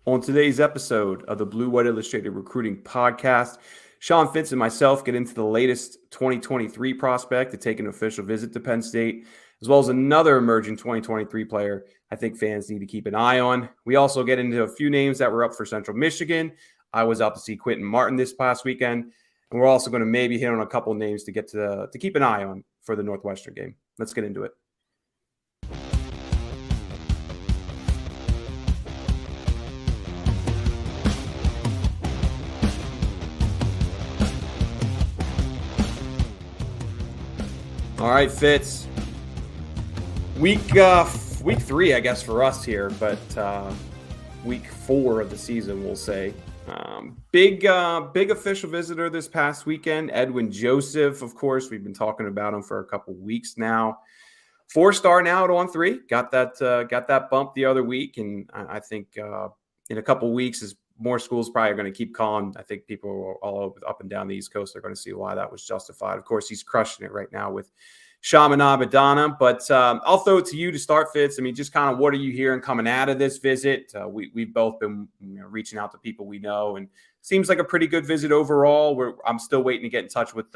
On today's episode of the Blue White Illustrated Recruiting Podcast, Sean Fitz and myself get into the latest 2023 prospect to take an official visit to Penn State, as well as another emerging 2023 player I think fans need to keep an eye on. We also get into a few names that were up for Central Michigan. I was out to see Quinton Martin this past weekend, and we're also going to maybe hit on a couple names to get to keep an eye on for the Northwestern game. Let's get into it. All right, Fitz. Week 3, I guess, for us here, but week 4 of the season, we'll say. Big official visitor this past weekend, Edwin Joseph. Of course, we've been talking about him for a couple weeks now. 4-star now at On3. Got that bump the other week, and I think in a couple weeks, as more schools probably are going to keep calling. I think people all up and down the East Coast are going to see why that was justified. Of course, he's crushing it right now with Chaminade Madonna. But I'll throw it to you to start, Fitz. I mean, just kind of what are you hearing coming out of this visit? We've both been reaching out to people we know, and seems like a pretty good visit overall. I'm still waiting to get in touch with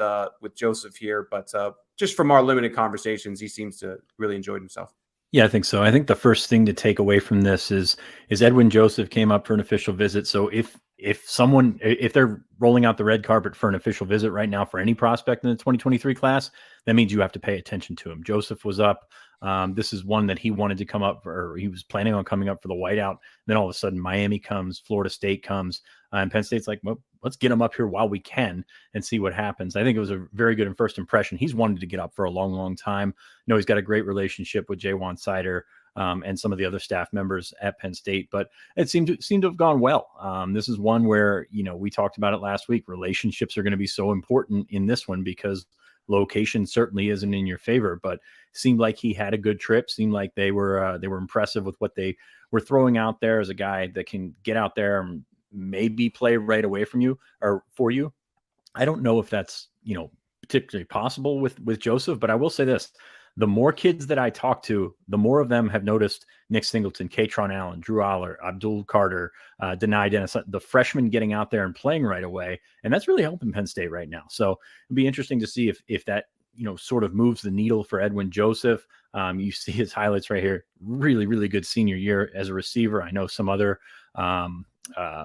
Joseph here, but just from our limited conversations, he seems to really enjoy himself. Yeah, I think so. I think the first thing to take away from this is Edwin Joseph came up for an official visit. So if they're rolling out the red carpet for an official visit right now for any prospect in the 2023 class, that means you have to pay attention to him. Joseph was up. This is one that he wanted to come up, or he was planning on coming up for the whiteout. Then all of a sudden, Miami comes, Florida State comes, and Penn State's like, well, let's get him up here while we can and see what happens. I think it was a very good first impression. He's wanted to get up for a long, long time. He's got a great relationship with Ryan Snyder and some of the other staff members at Penn State, but it seemed to have gone well. This is one where, we talked about it last week. Relationships are going to be so important in this one because location certainly isn't in your favor, but seemed like he had a good trip. Seemed like they were impressive with what they were throwing out there as a guy that can get out there and maybe play right away from you or for you. I don't know if that's, particularly possible with Joseph, but I will say this. The more kids that I talk to, the more of them have noticed Nick Singleton, Katron Allen, Drew Aller, Abdul Carter, Denai Dennis, the freshmen getting out there and playing right away. And that's really helping Penn State right now. So it'd be interesting to see if that, sort of moves the needle for Edwin Joseph. You see his highlights right here. Really, really good senior year as a receiver. I know some other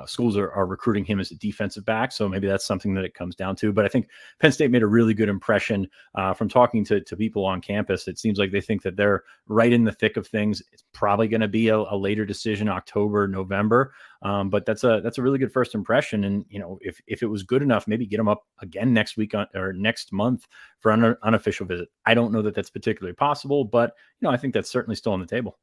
schools are recruiting him as a defensive back, so maybe that's something that it comes down to. But I think Penn State made a really good impression from talking to people on campus. It seems like they think that they're right in the thick of things. It's probably going to be a later decision, October, November, but that's a really good first impression. And if it was good enough, maybe get them up again next week or next month for an unofficial visit. I don't know that that's particularly possible, but I think that's certainly still on the table.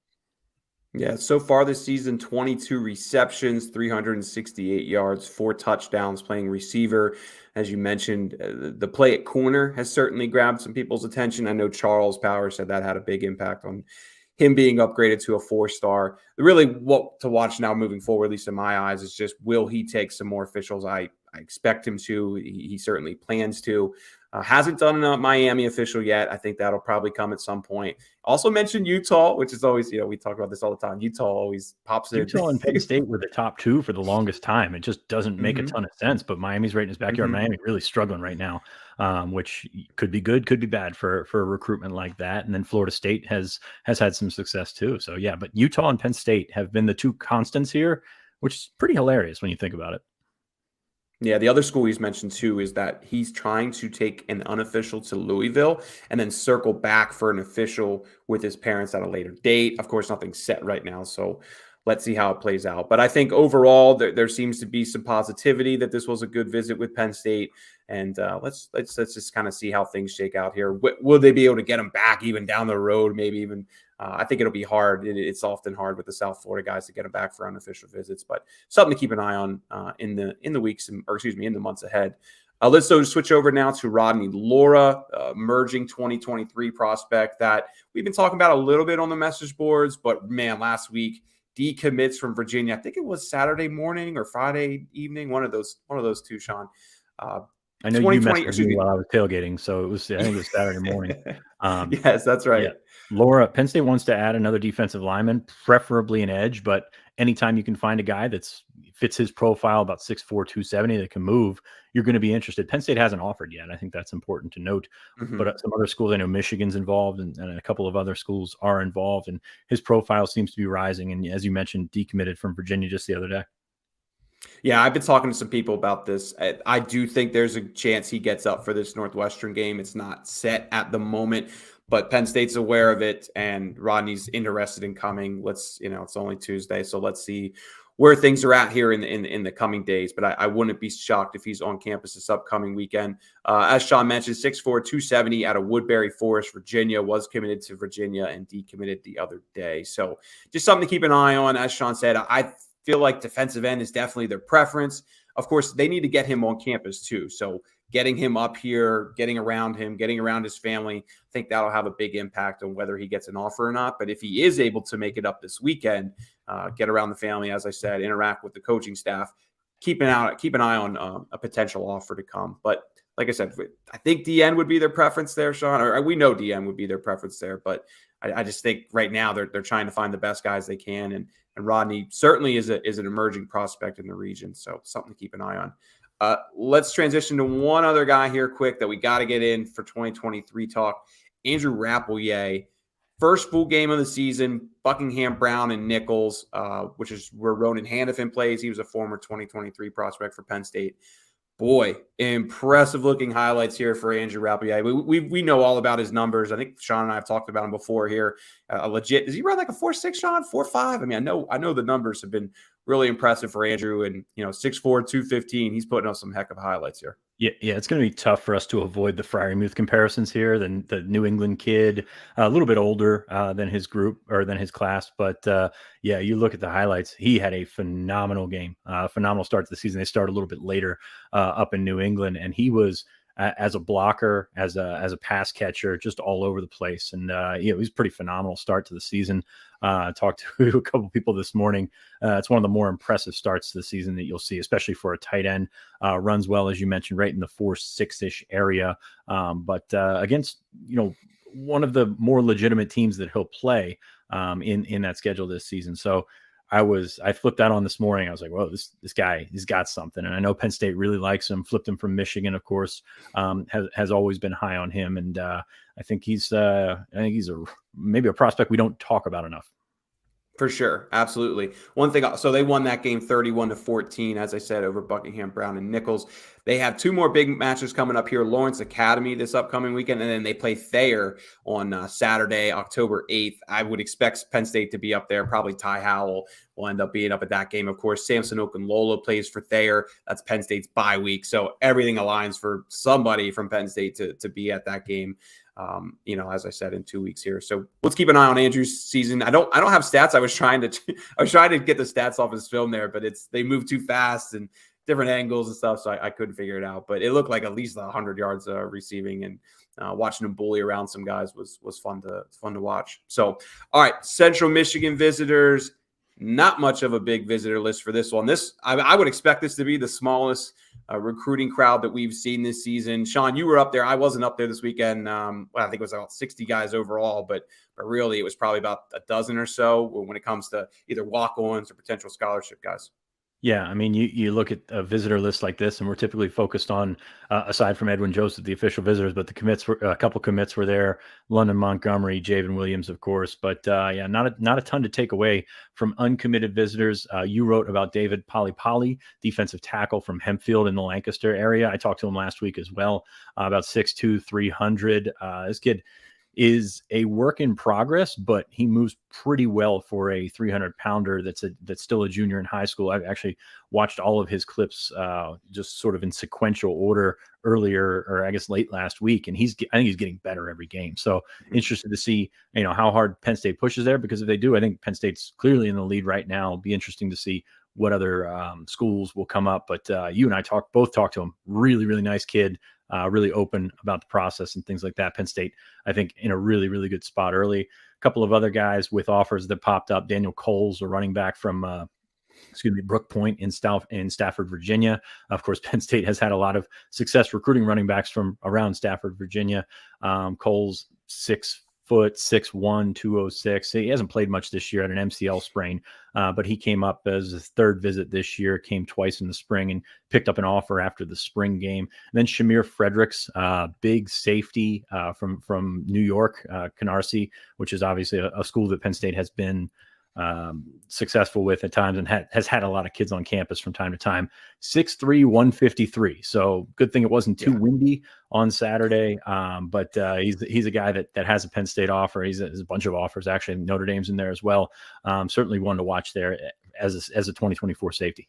Yeah, so far this season, 22 receptions, 368 yards, 4 touchdowns, playing receiver. As you mentioned, the play at corner has certainly grabbed some people's attention. I know Charles Power said that had a big impact on him being upgraded to a 4-star. Really what to watch now moving forward, at least in my eyes, is just will he take some more officials? I expect him to. He certainly plans to. Hasn't done a Miami official yet. I think that'll probably come at some point. Also mentioned Utah, which is always, we talk about this all the time. Utah always pops in. Utah and Penn State were the top 2 for the longest time. It just doesn't make a ton of sense, but Miami's right in his backyard. Miami really struggling right now, which could be good, could be bad for a recruitment like that. And then Florida State has had some success too. So yeah, but Utah and Penn State have been the 2 constants here, which is pretty hilarious when you think about it. Yeah, the other school he's mentioned too is that he's trying to take an unofficial to Louisville and then circle back for an official with his parents at a later date. Of course, nothing's set right now, so let's see how it plays out. But I think overall there seems to be some positivity that this was a good visit with Penn State, and let's just kind of see how things shake out here. Will they be able to get him back even down the road? Maybe even. I think it'll be hard. It's often hard with the South Florida guys to get them back for unofficial visits, but something to keep an eye on in the weeks, in the months ahead. Let's switch over now to Rodney Lora, emerging 2023 prospect that we've been talking about a little bit on the message boards, but man, last week decommits from Virginia. I think it was Saturday morning or Friday evening, one of those two, Sean. I know you messaged me while I was tailgating, so I think it was Saturday morning. Yes, that's right. Yeah. Lora, Penn State wants to add another defensive lineman, preferably an edge, but anytime you can find a guy that's fits his profile, about 6'4", 270, that can move, you're going to be interested. Penn State hasn't offered yet. I think that's important to note. Mm-hmm. But some other schools, I know Michigan's involved, and a couple of other schools are involved, and his profile seems to be rising. And as you mentioned, decommitted from Virginia just the other day. Yeah, I've been talking to some people about this. I do think there's a chance he gets up for this Northwestern game. It's not set at the moment, but Penn State's aware of it, and Rodney's interested in coming. It's only Tuesday, so let's see where things are at here in the coming days. But I wouldn't be shocked if he's on campus this upcoming weekend. As Sean mentioned, 6'4", 270 out of Woodberry Forest, Virginia, was committed to Virginia and decommitted the other day. So just something to keep an eye on. As Sean said, I feel like defensive end is definitely their preference. Of course, they need to get him on campus too. So getting him up here, getting around him, getting around his family, I think that'll have a big impact on whether he gets an offer or not. But if he is able to make it up this weekend, get around the family, as I said, interact with the coaching staff, keep an eye on a potential offer to come. But like I said, I think DN would be their preference there, Sean. Or we know DN would be their preference there, but I just think right now they're trying to find the best guys they can, and Rodney certainly is an emerging prospect in the region, so something to keep an eye on. Let's transition to one other guy here quick that we got to get in for 2023 talk. Andrew Rappleyea, first full game of the season, Buckingham, Brown, and Nichols, which is where Ronan Hannafin plays. He was a former 2023 prospect for Penn State. Boy, impressive looking highlights here for Andrew Rappleyea. We know all about his numbers. I think Sean and I have talked about him before here. Legit, does he run like a 4.6, Sean? 4.5? I mean, I know the numbers have been really impressive for Andrew, and 6'4", 215. He's putting up some heck of highlights here. Yeah, it's going to be tough for us to avoid the Fryermuth comparisons here. The New England kid, a little bit older than his group or than his class, but you look at the highlights. He had a phenomenal game, phenomenal start to the season. They started a little bit later up in New England, and he was as a blocker, as a pass catcher, just all over the place. And it was a pretty phenomenal start to the season. Talked to a couple people this morning. It's one of the more impressive starts to the season that you'll see, especially for a tight end. Runs well, as you mentioned, right in the 4.6-ish area. But against one of the more legitimate teams that he'll play in that schedule this season. So I flipped that on this morning. I was like, whoa, this guy, he's got something. And I know Penn State really likes him. Flipped him from Michigan, of course, has always been high on him. And I think he's maybe a prospect we don't talk about enough. For sure. Absolutely. One thing, so they won that game 31-14, as I said, over Buckingham, Brown, and Nichols. They have two more big matches coming up here, Lawrence Academy this upcoming weekend, and then they play Thayer on Saturday, October 8th. I would expect Penn State to be up there. Probably Ty Howell will end up being up at that game. Of course, Samson Okunlola plays for Thayer. That's Penn State's bye week. So everything aligns for somebody from Penn State to be at that game. As I said, in 2 weeks here. So let's keep an eye on Andrew's season. I don't have stats. I was trying to get the stats off his film there, but they move too fast and different angles and stuff. So I couldn't figure it out, but it looked like at least 100 yards receiving, and watching him bully around some guys was fun to watch. So, all right. Central Michigan visitors, not much of a big visitor list for this one. I would expect this to be the smallest recruiting crowd that we've seen this season. Sean, you were up there. I wasn't up there this weekend. I think it was about 60 guys overall, but really it was probably about a dozen or so when it comes to either walk-ons or potential scholarship guys. Yeah, I mean, you look at a visitor list like this, and we're typically focused on, aside from Edwin Joseph, the official visitors, but a couple commits were there. London Montgomery, Javen Williams, of course, but not a ton to take away from uncommitted visitors. You wrote about David Polipali, defensive tackle from Hempfield in the Lancaster area. I talked to him last week as well, about 6'2", 300. This kid is a work in progress, but he moves pretty well for a 300-pounder that's still a junior in high school. I've actually watched all of his clips just sort of in sequential order earlier, or I guess late last week, and I think he's getting better every game. So interested to see how hard Penn State pushes there, because if they do, I think Penn State's clearly in the lead right now. It'll be interesting to see what other schools will come up. But you and I both talked to him. Really, really nice kid. Really open about the process and things like that. Penn State, I think, in a really, really good spot early. A couple of other guys with offers that popped up. Daniel Coles, a running back from Brook Point in Stafford, Virginia. Of course, Penn State has had a lot of success recruiting running backs from around Stafford, Virginia. Cole's 6'6", 6'1", 206. He hasn't played much this year at an MCL sprain, but he came up as his third visit this year, came twice in the spring and picked up an offer after the spring game. And then Shamir Fredericks, big safety from New York, Canarsie, which is obviously a school that Penn State has been successful with at times and has had a lot of kids on campus from time to time. 6'3", 153. So good thing it wasn't too windy on Saturday. But he's a guy that has a Penn State offer. He's a bunch of offers, actually. Notre Dame's in there as well. Certainly one to watch there as a 2024 safety.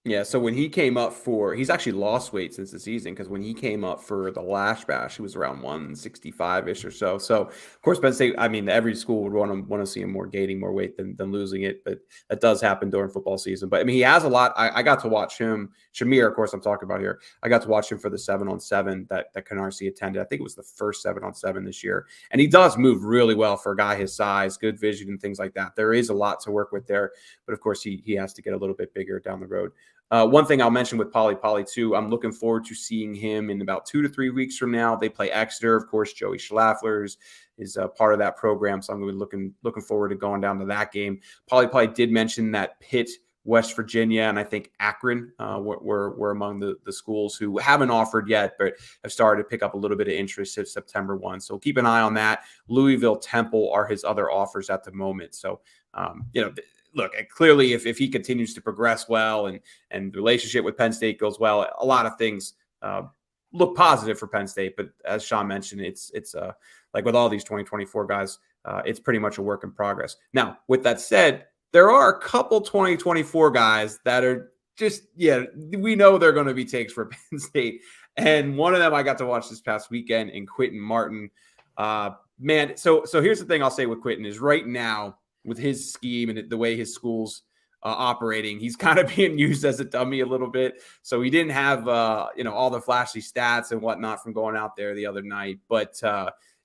Yeah, so when he came up he's actually lost weight since the season, because when he came up for the Lash Bash, he was around 165-ish or so. So, of course, Penn State, I mean, every school would want to see him gaining more weight than losing it, but that does happen during football season. But, I mean, he has a lot. I got to watch him, Shamir, of course, I'm talking about here. I got to watch him for the 7-on-7 that Canarsie attended. I think it was the first 7-on-7 this year. And he does move really well for a guy his size, good vision and things like that. There is a lot to work with there, but, of course, he has to get a little bit bigger down the road. One thing I'll mention with Poly too, I'm looking forward to seeing him in about 2 to 3 weeks from now. They play Exeter. Of course, Joey Schlafler is part of that program, so I'm going to be looking forward to going down to that game. Poly did mention that Pitt, West Virginia, and I think Akron were among the schools who haven't offered yet, but have started to pick up a little bit of interest since September 1. So keep an eye on that. Louisville, Temple are his other offers at the moment. So, look, clearly, if he continues to progress well and the relationship with Penn State goes well, a lot of things look positive for Penn State. But as Sean mentioned, it's like with all these 2024 guys, it's pretty much a work in progress. Now, with that said, there are a couple 2024 guys that are just, we know they're going to be takes for Penn State. And one of them I got to watch this past weekend in Quinton Martin. Man, so here's the thing I'll say with Quinton is right now, with his scheme and the way his school's operating, he's kind of being used as a dummy a little bit. So he didn't have, all the flashy stats and whatnot from going out there the other night. But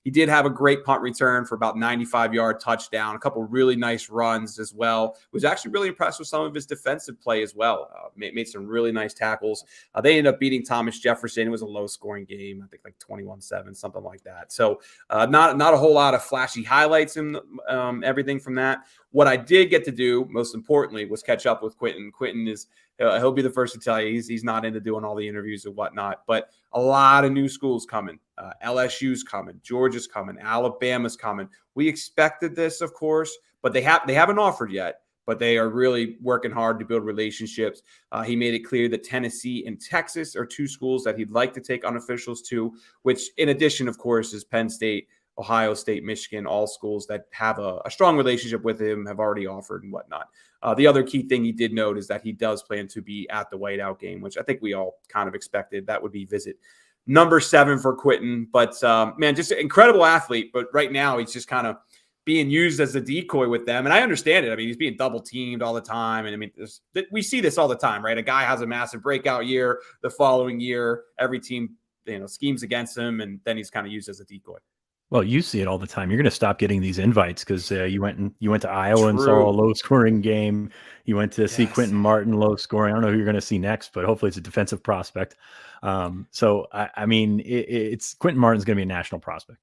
he did have a great punt return for about 95-yard touchdown, a couple really nice runs as well. Was actually really impressed with some of his defensive play as well. Made some really nice tackles. They ended up beating Thomas Jefferson. It was a low-scoring game, I think like 21-7, something like that. So not a whole lot of flashy highlights in everything from that. What I did get to do, most importantly, was catch up with Quinton. Quinton is he'll be the first to tell you he's not into doing all the interviews and whatnot, but a lot of new schools coming. LSU's coming, Georgia's coming, Alabama's coming. We expected this, of course, but they haven't offered yet, but they are really working hard to build relationships. He made it clear that Tennessee and Texas are two schools that he'd like to take unofficials to, which in addition, of course, is Penn State, Ohio State, Michigan, all schools that have a strong relationship with him have already offered and whatnot. The other key thing he did note is that he does plan to be at the whiteout game, which I think we all kind of expected. That would be visit number 7 for Quinton. But, man, just an incredible athlete. But right now he's just kind of being used as a decoy with them. And I understand it. I mean, he's being double teamed all the time. And I mean, we see this all the time, right? A guy has a massive breakout year. The following year, every team, schemes against him. And then he's kind of used as a decoy. Well, you see it all the time. You're going to stop getting these invites because you went to Iowa and saw a low-scoring game. You went to see Quinton Martin, low-scoring. I don't know who you're going to see next, but hopefully it's a defensive prospect. So I mean, it's Quinton Martin's going to be a national prospect.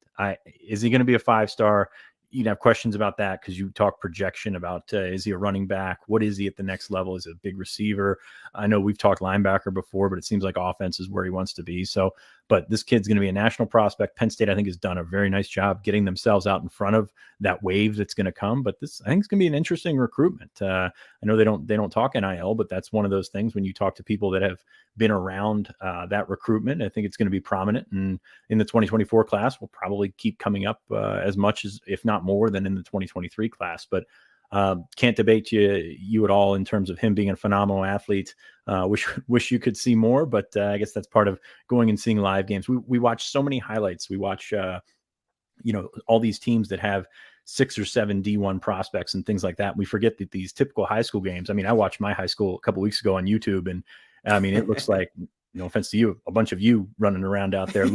Is he going to be a 5-star? You'd have questions about that because you talk projection about is he a running back? What is he at the next level? Is he a big receiver? I know we've talked linebacker before, but it seems like offense is where he wants to be. So, but this kid's going to be a national prospect. Penn State, I think, has done a very nice job getting themselves out in front of that wave that's going to come. But this, I think, is going to be an interesting recruitment. I know they don't talk NIL, but that's one of those things when you talk to people that have been around that recruitment. I think it's going to be prominent, and in the 2024 class will probably keep coming up as much as, if not more than in the 2023 class. But can't debate you at all in terms of him being a phenomenal athlete. Wish you could see more, but I guess that's part of going and seeing live games. We watch so many highlights. We watch all these teams that have 6 or 7 D1 prospects and things like that. We forget that these typical high school games. I mean, I watched my high school a couple weeks ago on YouTube, and I mean, it looks like, no offense to you, a bunch of you running around out there.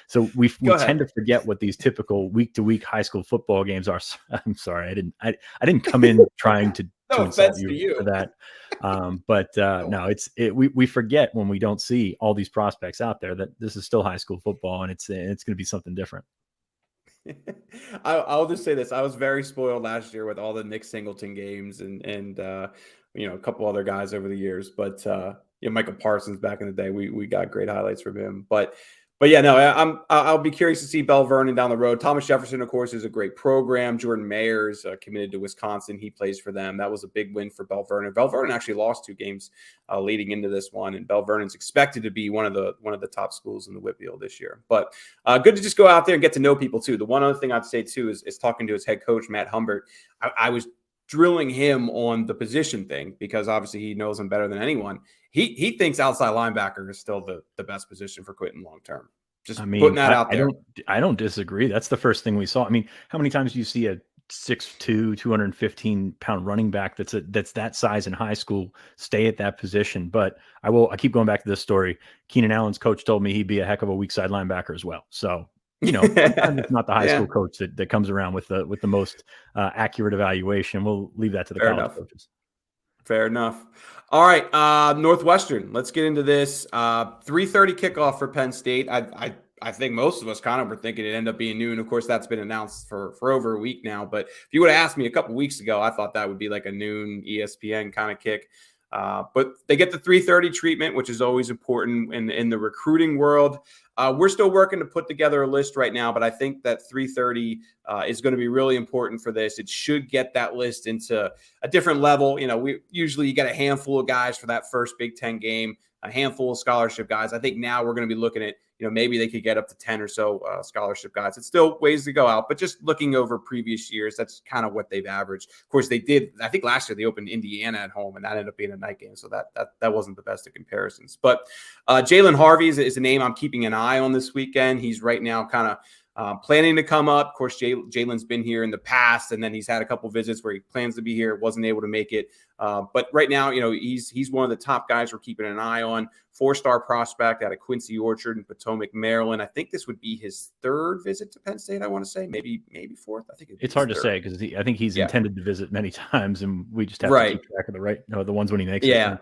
So we tend to forget what these typical week to week high school football games are. I'm sorry, I didn't come in trying to to No insult offense to you for you. that. No, we forget when we don't see all these prospects out there that this is still high school football, and it's going to be something different. I'll just say this: I was very spoiled last year with all the Nick Singleton games and a couple other guys over the years. But Michael Parsons back in the day, we got great highlights from him. But yeah, no, I'll be curious to see Bell Vernon down the road. Thomas Jefferson, of course, is a great program. Jordan Mayer's committed to Wisconsin. He plays for them. That was a big win for Bell Vernon. Bell Vernon actually lost 2 games leading into this one, and Bell Vernon's expected to be one of the top schools in the Whitfield this year. But good to just go out there and get to know people too. The one other thing I'd say too is talking to his head coach Matt Humbert. I was drilling him on the position thing because obviously he knows him better than anyone. He thinks outside linebacker is still the best position for Quinton long term. Just putting that out there. I don't disagree. That's the first thing we saw. I mean, how many times do you see a 6'2", 215-pound running back that's that size in high school stay at that position? But I keep going back to this story. Keenan Allen's coach told me he'd be a heck of a weak side linebacker as well. So sometimes it's not the high school coach that comes around with the most accurate evaluation. We'll leave that to the college coaches. Fair enough. All right, Northwestern. Let's get into this. 3:30 kickoff for Penn State. I think most of us kind of were thinking it'd end up being noon. Of course, that's been announced for over a week now. But if you would have asked me a couple weeks ago, I thought that would be like a noon ESPN kind of kick. But they get the 3:30 treatment, which is always important in the recruiting world. We're still working to put together a list right now, but I think that 3:30 is going to be really important for this. It should get that list into a different level. We usually get a handful of guys for that first Big Ten game, a handful of scholarship guys. I think now we're going to be looking at, maybe they could get up to 10 or so scholarship guys. It's still ways to go out, but just looking over previous years, that's kind of what they've averaged. Of course, they did. I think last year they opened Indiana at home, and that ended up being a night game, so that wasn't the best of comparisons. But Jalen Harvey is a name I'm keeping an eye on this weekend. He's right now kind of planning to come up. Of course, Jalen's been here in the past, and then he's had a couple visits where he plans to be here, wasn't able to make it. But right now, he's one of the top guys we're keeping an eye on. 4-star prospect out of Quincy Orchard in Potomac, Maryland. I think this would be his 3rd visit to Penn State. I want to say maybe 4th. I think it's hard to say because I think he's intended to visit many times, and we just have to keep track of the ones when he makes it. Yeah.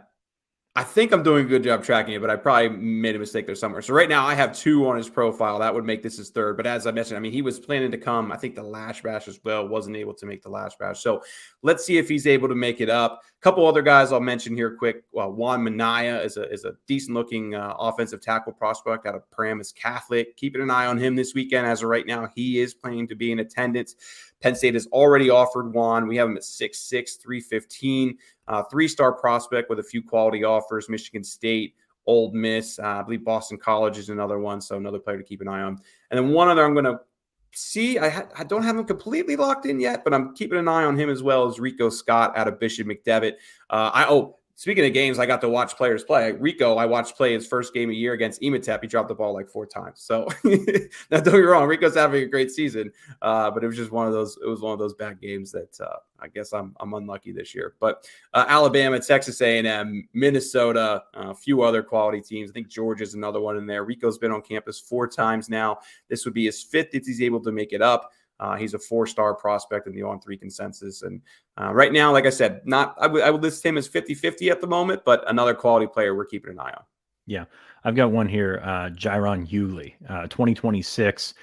I think I'm doing a good job tracking it, but I probably made a mistake there somewhere. So right now I have 2 on his profile. That would make this his 3rd. But as I mentioned, he was planning to come, I think the last bash as well, wasn't able to make the last bash. So let's see if he's able to make it up. A couple other guys I'll mention here quick. Juan Minaya is a decent looking offensive tackle prospect out of Paramus Catholic. Keeping an eye on him this weekend. As of right now, he is planning to be in attendance. Penn State has already offered Juan. We have him at 6'6", 315, 3-star prospect with a few quality offers. Michigan State, Ole Miss, I believe Boston College is another one, so another player to keep an eye on. And then one other I'm going to see. I don't have him completely locked in yet, but I'm keeping an eye on him as well as Rico Scott out of Bishop McDevitt. Speaking of games, I got to watch players play. Rico, I watched play his first game of the year against Ematep. He dropped the ball like 4 times. So now, don't get me wrong, Rico's having a great season, but it was just one of those. It was one of those bad games that I guess I'm unlucky this year. But Alabama, Texas A&M, Minnesota, a few other quality teams. I think Georgia's another one in there. Rico's been on campus 4 times now. This would be his 5th if he's able to make it up. He's a 4-star prospect in the On3 consensus. And right now, like I said, I would list him as 50-50 at the moment, but another quality player we're keeping an eye on. Yeah. I've got one here, Jaron Hughley, 2026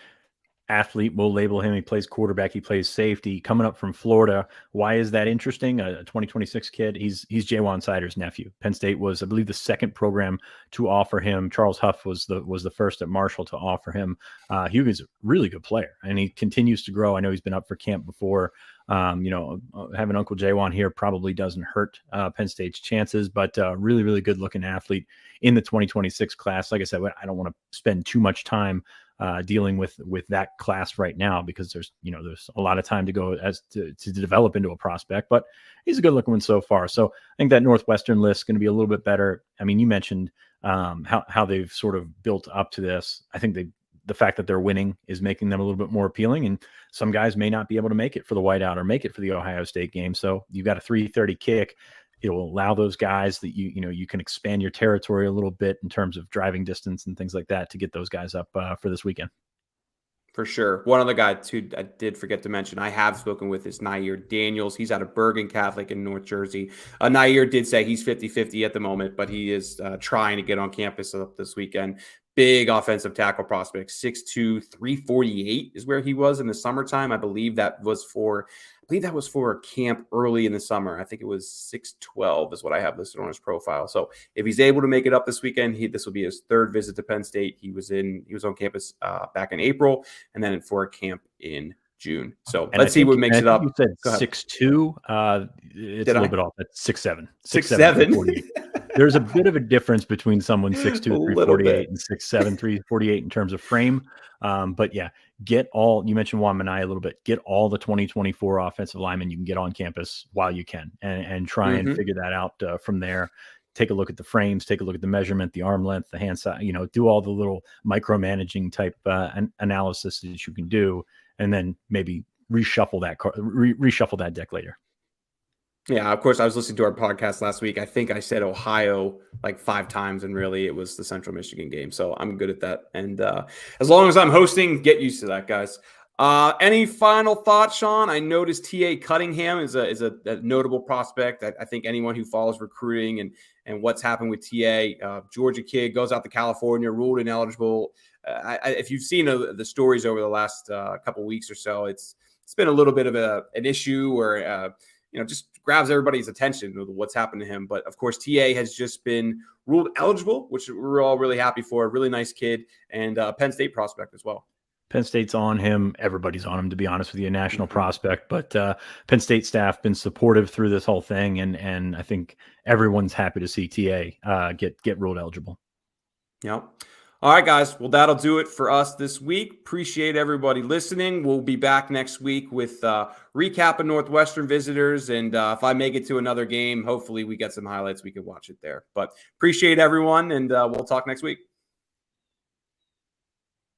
athlete. We'll label him. He plays quarterback. He plays safety. Coming up from Florida. Why is that interesting? A 2026 kid. He's Jaywan Sider's nephew. Penn State was, I believe, the 2nd program to offer him. Charles Huff was the first at Marshall to offer him. Hughley's a really good player, and he continues to grow. I know he's been up for camp before. Having Uncle Jaywan here probably doesn't hurt Penn State's chances, but really, really good looking athlete in the 2026 class. Like I said, I don't want to spend too much time dealing with that class right now because there's a lot of time to go to develop into a prospect, but he's a good looking one so far. So I think that Northwestern list is going to be a little bit better. I mean, you mentioned how they've sort of built up to this. I think the fact that they're winning is making them a little bit more appealing, and some guys may not be able to make it for the whiteout or make it for the Ohio State game. So you've got a 3:30 kick. It will allow those guys that you can expand your territory a little bit in terms of driving distance and things like that to get those guys up for this weekend. For sure. One other guy, too, I did forget to mention, I have spoken with is Nair Daniels. He's out of Bergen Catholic in North Jersey. Nair did say he's 50-50 at the moment, but he is trying to get on campus this weekend. Big offensive tackle prospect, 6'2", 348 is where he was in the summertime. I believe that was for a camp early in the summer. I think it was 6'12" is what I have listed on his profile. So if he's able to make it up this weekend, this will be his third visit to Penn State. He was on campus back in April, and then for a camp in June. So let's see what makes it up. You said 6'2". It's a little bit off. That's 6'7". 6'7". There's a bit of a difference between someone 6'2", 348 and 6'7", 348 in terms of frame. But yeah, you mentioned Juan Minaya a little bit, get all the 2024 offensive linemen you can get on campus while you can, and try and figure that out from there. Take a look at the frames, take a look at the measurement, the arm length, the hand size, do all the little micromanaging type analysis that you can do, and then maybe reshuffle that deck later. Yeah, of course, I was listening to our podcast last week. I think I said Ohio like 5 times, and really it was the Central Michigan game. So I'm good at that. And as long as I'm hosting, get used to that, guys. Any final thoughts, Sean? I noticed T.A. Cunningham is a notable prospect. I think anyone who follows recruiting and what's happened with T.A., Georgia kid, goes out to California, ruled ineligible. If you've seen the stories over the last couple of weeks or so, it's been a little bit of an issue where just grabs everybody's attention with what's happened to him. But of course, TA has just been ruled eligible, which we're all really happy for. A really nice kid, and Penn State prospect as well. Penn State's on him. Everybody's on him, to be honest with you, a national prospect. But Penn State staff been supportive through this whole thing, and I think everyone's happy to see TA get ruled eligible. Yep. All right, guys. Well, that'll do it for us this week. Appreciate everybody listening. We'll be back next week with recap of Northwestern visitors. And if I make it to another game, hopefully we get some highlights. We can watch it there. But appreciate everyone, and we'll talk next week.